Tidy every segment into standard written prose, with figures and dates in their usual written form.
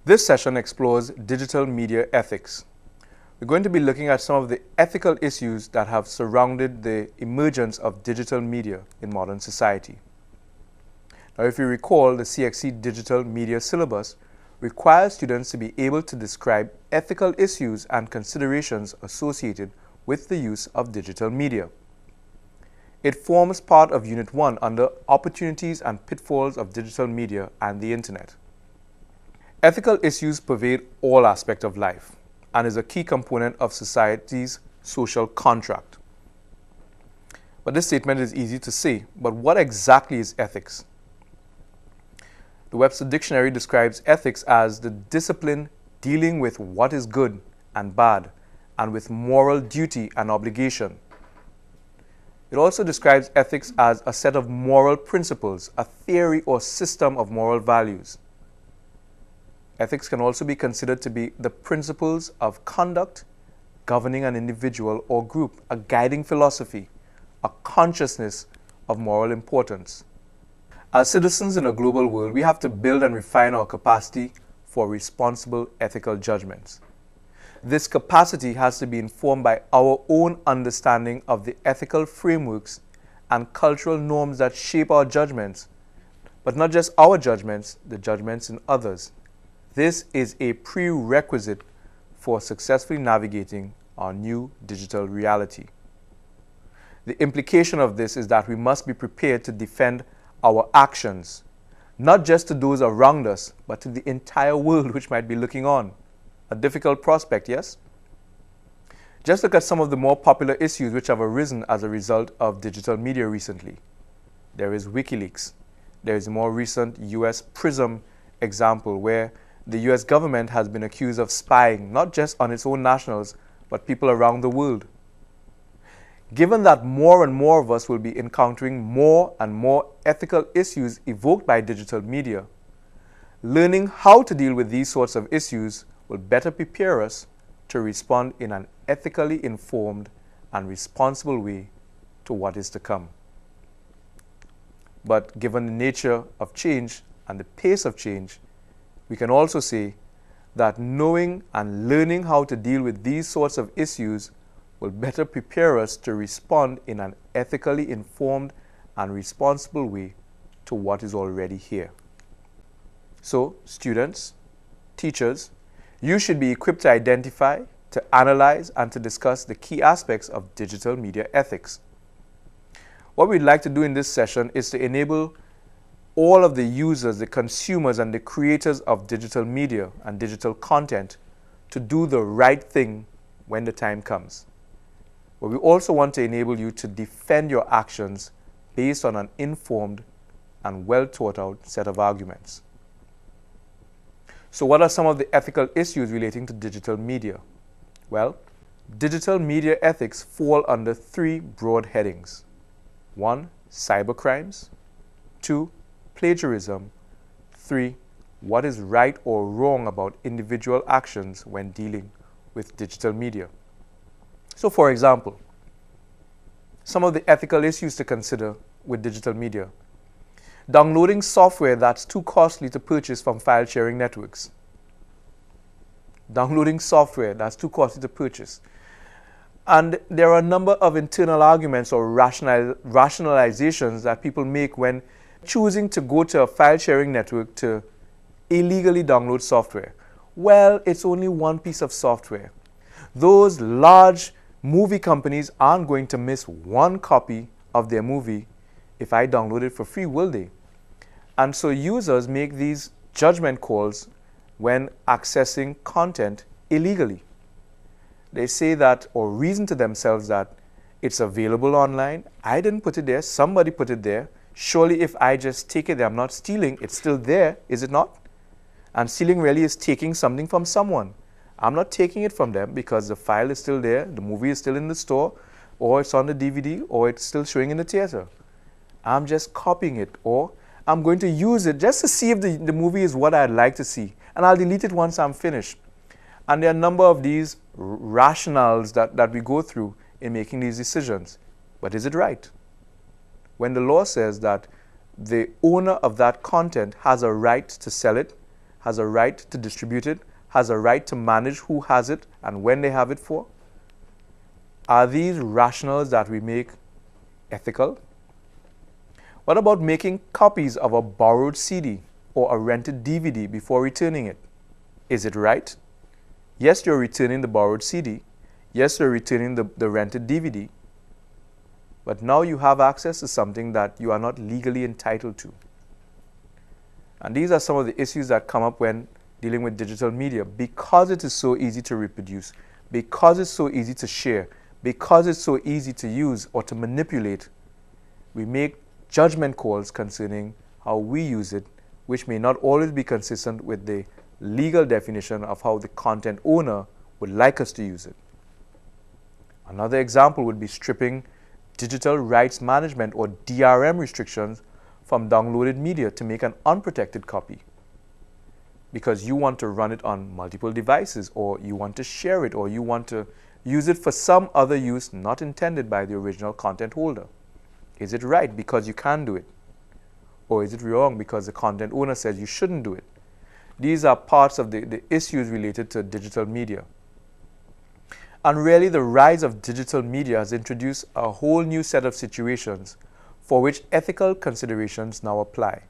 This session explores digital media ethics. We're going to be looking at some of the ethical issues that have surrounded the emergence of digital media in modern society. Now, if you recall, the CXC Digital Media Syllabus requires students to be able to describe ethical issues and considerations associated with the use of digital media. It forms part of Unit 1 under Opportunities and Pitfalls of Digital Media and the Internet. Ethical issues pervade all aspects of life and is a key component of society's social contract. But this statement is easy to say, but what exactly is ethics? The Webster Dictionary describes ethics as the discipline dealing with what is good and bad and with moral duty and obligation. It also describes ethics as a set of moral principles, a theory or system of moral values. Ethics can also be considered to be the principles of conduct governing an individual or group, a guiding philosophy, a consciousness of moral importance. As citizens in a global world, we have to build and refine our capacity for responsible ethical judgments. This capacity has to be informed by our own understanding of the ethical frameworks and cultural norms that shape our judgments, but not just our judgments, the judgments in others. This is a prerequisite for successfully navigating our new digital reality. The implication of this is that we must be prepared to defend our actions, not just to those around us, but to the entire world which might be looking on. A difficult prospect, yes? Just look at some of the more popular issues which have arisen as a result of digital media recently. There is WikiLeaks. There is a more recent US PRISM example where the US government has been accused of spying not just on its own nationals, but people around the world. Given that more and more of us will be encountering more and more ethical issues evoked by digital media, learning how to deal with these sorts of issues will better prepare us to respond in an ethically informed and responsible way to what is to come. But given the nature of change and the pace of change, we can also say that knowing and learning how to deal with these sorts of issues will better prepare us to respond in an ethically informed and responsible way to what is already here. So, students, teachers, you should be equipped to identify, to analyze, and to discuss the key aspects of digital media ethics. What we'd like to do in this session is to enable all of the users, the consumers, and the creators of digital media and digital content to do the right thing when the time comes. But we also want to enable you to defend your actions based on an informed and well thought out set of arguments. So what are some of the ethical issues relating to digital media? Well, digital media ethics fall under three broad headings. 1. Cybercrimes. 2. Plagiarism. 3. What is right or wrong about individual actions when dealing with digital media. So for example, some of the ethical issues to consider with digital media. Downloading software that's too costly to purchase from file sharing networks. Downloading software that's too costly to purchase. And there are a number of internal arguments or rationalizations that people make when choosing to go to a file sharing network to illegally download software. Well, it's only one piece of software. Those large movie companies aren't going to miss one copy of their movie if I download it for free, will they? And so users make these judgment calls when accessing content illegally. They say that or reason to themselves that it's available online. I didn't put it there. Somebody put it there. Surely if I just take it there, I'm not stealing. It's still there, is it not? And stealing really is taking something from someone. I'm not taking it from them because the file is still there, the movie is still in the store, or it's on the DVD, or it's still showing in the theater. I'm just copying it, or I'm going to use it just to see if the movie is what I'd like to see. And I'll delete it once I'm finished. And there are a number of these rationales that we go through in making these decisions. But is it right? When the law says that the owner of that content has a right to sell it, has a right to distribute it, has a right to manage who has it and when they have it for? Are these rationales that we make ethical? What about making copies of a borrowed CD or a rented DVD before returning it? Is it right? Yes, you're returning the borrowed CD. Yes, you're returning the rented DVD. But now you have access to something that you are not legally entitled to. And these are some of the issues that come up when dealing with digital media. Because it is so easy to reproduce, because it's so easy to share, because it's so easy to use or to manipulate, we make judgment calls concerning how we use it, which may not always be consistent with the legal definition of how the content owner would like us to use it. Another example would be stripping digital rights management or DRM restrictions from downloaded media to make an unprotected copy because you want to run it on multiple devices, or you want to share it, or you want to use it for some other use not intended by the original content holder. Is it right because you can do it? Or is it wrong because the content owner says you shouldn't do it? These are parts of the issues related to digital media. And really, the rise of digital media has introduced a whole new set of situations for which ethical considerations now apply.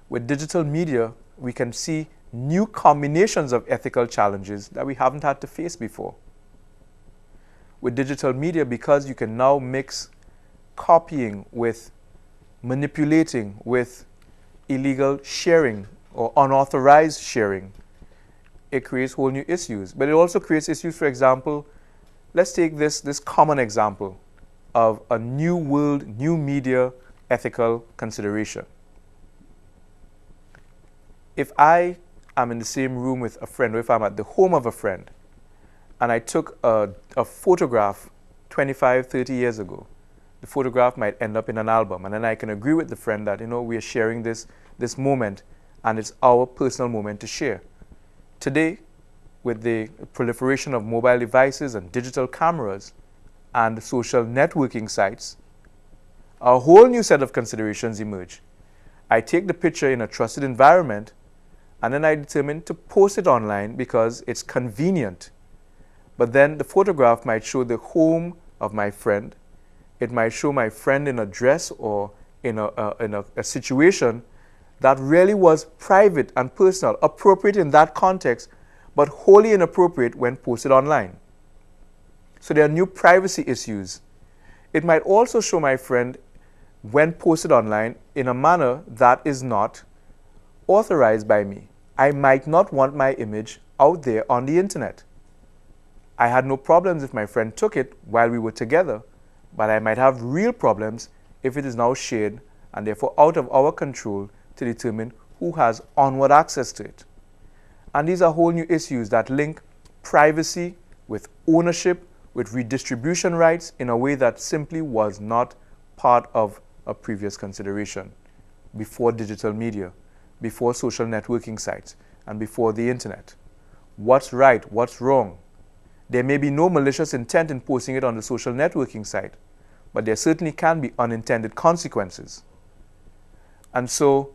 With digital media, we can see new combinations of ethical challenges that we haven't had to face before. With digital media, because you can now mix copying with manipulating, with illegal sharing or unauthorized sharing, it creates whole new issues. But it also creates issues, for example, let's take this common example of a new world, new media ethical consideration. If I am in the same room with a friend, or if I'm at the home of a friend, and I took a photograph 25, 30 years ago, the photograph might end up in an album, and then I can agree with the friend that, we are sharing this moment, and it's our personal moment to share. Today, with the proliferation of mobile devices and digital cameras and social networking sites, a whole new set of considerations emerge. I take the picture in a trusted environment, and then I determine to post it online because it's convenient. But then the photograph might show the home of my friend. It might show my friend in a dress or in a situation that really was private and personal, appropriate in that context, but wholly inappropriate when posted online. So there are new privacy issues. It might also show my friend, when posted online, in a manner that is not authorized by me. I might not want my image out there on the internet. I had no problems if my friend took it while we were together, but I might have real problems if it is now shared and therefore out of our control to determine who has onward access to it. And these are whole new issues that link privacy with ownership, with redistribution rights in a way that simply was not part of a previous consideration before digital media, before social networking sites, and before the internet. What's right? What's wrong? There may be no malicious intent in posting it on the social networking site, but there certainly can be unintended consequences. And so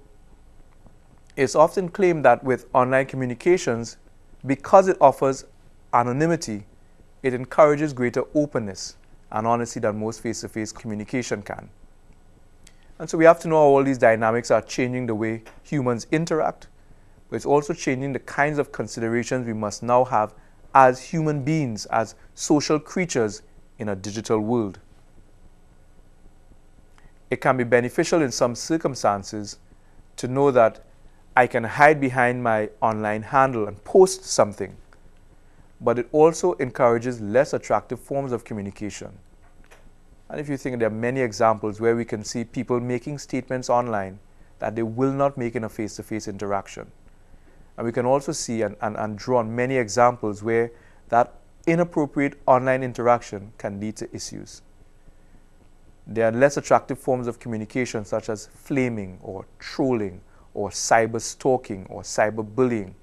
it's often claimed that with online communications, because it offers anonymity, it encourages greater openness and honesty than most face-to-face communication can. And so we have to know how all these dynamics are changing the way humans interact, but it's also changing the kinds of considerations we must now have as human beings, as social creatures in a digital world. It can be beneficial in some circumstances to know that I can hide behind my online handle and post something, but it also encourages less attractive forms of communication. And if you think, there are many examples where we can see people making statements online that they will not make in a face-to-face interaction. And we can also see and draw on many examples where that inappropriate online interaction can lead to issues. There are less attractive forms of communication such as flaming or trolling or cyber stalking or cyber bullying.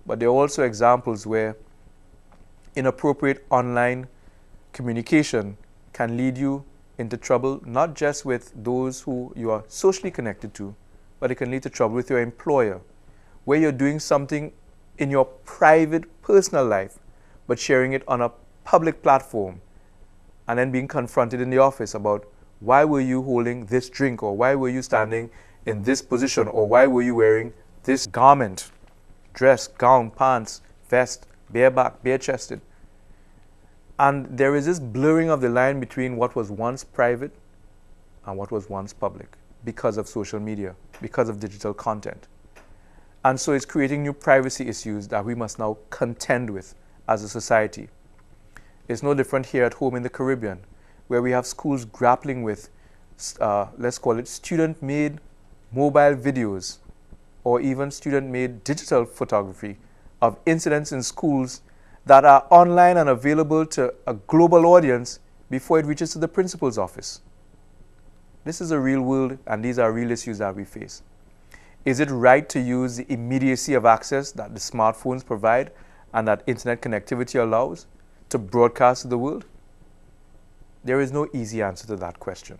But there are also examples where inappropriate online communication can lead you into trouble, not just with those who you are socially connected to, but it can lead to trouble with your employer, where you're doing something in your private, personal life, but sharing it on a public platform, and then being confronted in the office about why were you holding this drink, or why were you standing in this position, or why were you wearing this garment, dress, gown, pants, vest, bareback, bare-chested. And there is this blurring of the line between what was once private and what was once public because of social media, because of digital content. And so it's creating new privacy issues that we must now contend with as a society. It's no different here at home in the Caribbean, where we have schools grappling with, let's call it student-made mobile videos, or even student-made digital photography of incidents in schools that are online and available to a global audience before it reaches to the principal's office. This is a real world, and these are real issues that we face. Is it right to use the immediacy of access that the smartphones provide and that internet connectivity allows to broadcast to the world? There is no easy answer to that question.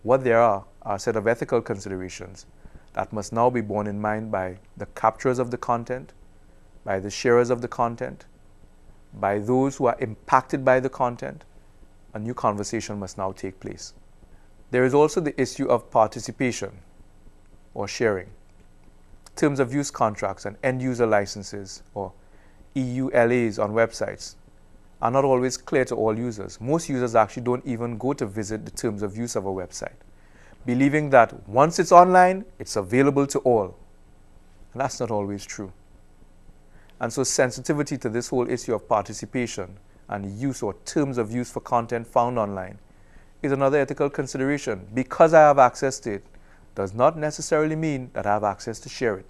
What there are a set of ethical considerations that must now be borne in mind by the capturers of the content, by the sharers of the content, by those who are impacted by the content. A new conversation must now take place. There is also the issue of participation or sharing. Terms of use contracts and end-user licenses, or EULAs on websites, are not always clear to all users. Most users actually don't even go to visit the terms of use of a website, believing that once it's online, it's available to all. And that's not always true. And so sensitivity to this whole issue of participation and use or terms of use for content found online is another ethical consideration. Because I have access to it does not necessarily mean that I have access to share it,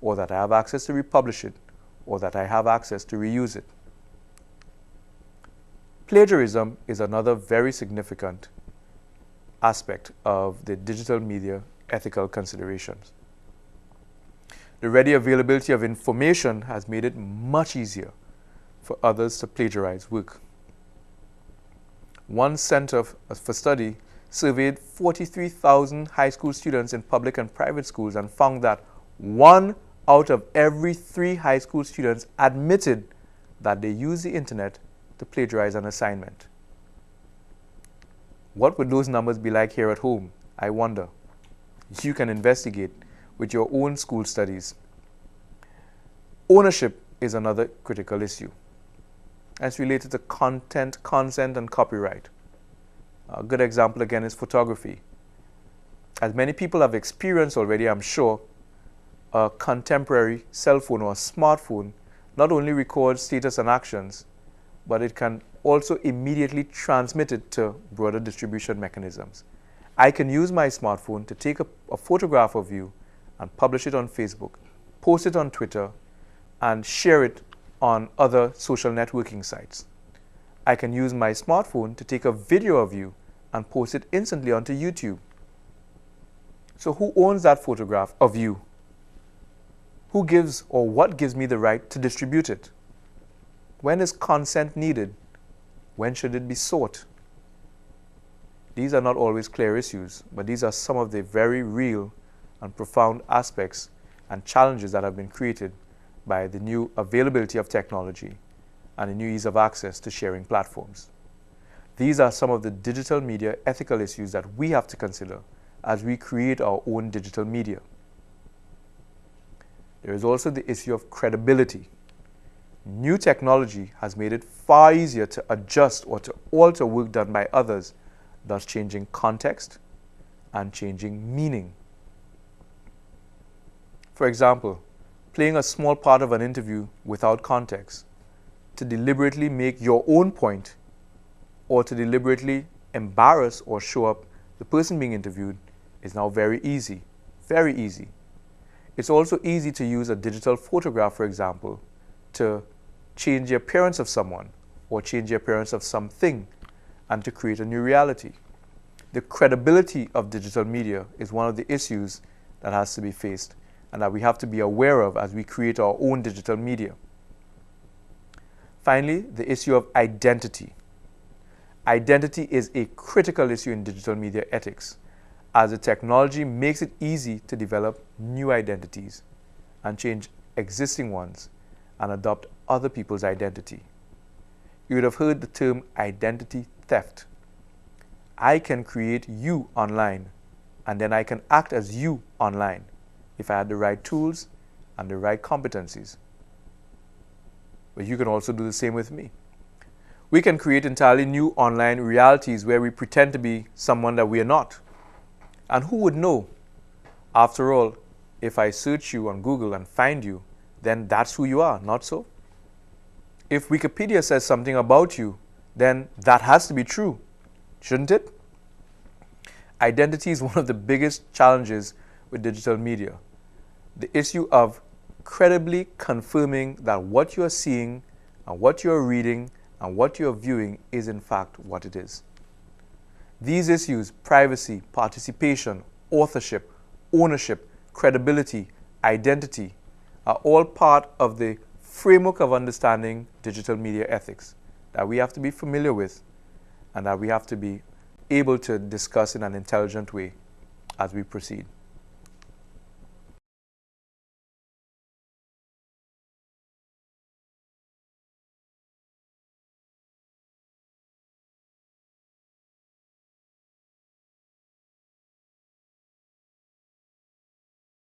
or that I have access to republish it, or that I have access to reuse it. Plagiarism is another very significant aspect of the digital media ethical considerations. The ready availability of information has made it much easier for others to plagiarize work. One center for study surveyed 43,000 high school students in public and private schools and found that 1 out of every 3 high school students admitted that they use the internet to plagiarize an assignment. What would those numbers be like here at home? I wonder. You can investigate with your own school studies. Ownership is another critical issue. It's related to content, consent, and copyright. A good example again is photography. As many people have experienced already, I'm sure, a contemporary cell phone or a smartphone not only records status and actions, but it can also immediately transmit it to broader distribution mechanisms. I can use my smartphone to take a photograph of you and publish it on Facebook, post it on Twitter, and share it on other social networking sites. I can use my smartphone to take a video of you and post it instantly onto YouTube. So who owns that photograph of you? Who gives or what gives me the right to distribute it? When is consent needed? When should it be sought? These are not always clear issues, but these are some of the very real and profound aspects and challenges that have been created by the new availability of technology and the new ease of access to sharing platforms. These are some of the digital media ethical issues that we have to consider as we create our own digital media. There is also the issue of credibility. New technology has made it far easier to adjust or to alter work done by others, thus changing context and changing meaning. For example, playing a small part of an interview without context to deliberately make your own point, or to deliberately embarrass or show up the person being interviewed, is now very easy. Very easy. It's also easy to use a digital photograph, for example, to change the appearance of someone or change the appearance of something and to create a new reality. The credibility of digital media is one of the issues that has to be faced and that we have to be aware of as we create our own digital media. Finally, the issue of identity. Identity is a critical issue in digital media ethics, as the technology makes it easy to develop new identities and change existing ones and adopt other people's identity. You would have heard the term identity theft. I can create you online, and then I can act as you online if I had the right tools and the right competencies. But you can also do the same with me. We can create entirely new online realities where we pretend to be someone that we are not. And who would know? After all, if I search you on Google and find you, then that's who you are, not so? If Wikipedia says something about you, then that has to be true, shouldn't it? Identity is one of the biggest challenges with digital media. The issue of credibly confirming that what you are seeing and what you are reading and what you are viewing is in fact what it is. These issues, privacy, participation, authorship, ownership, credibility, identity, are all part of the framework of understanding digital media ethics that we have to be familiar with and that we have to be able to discuss in an intelligent way as we proceed.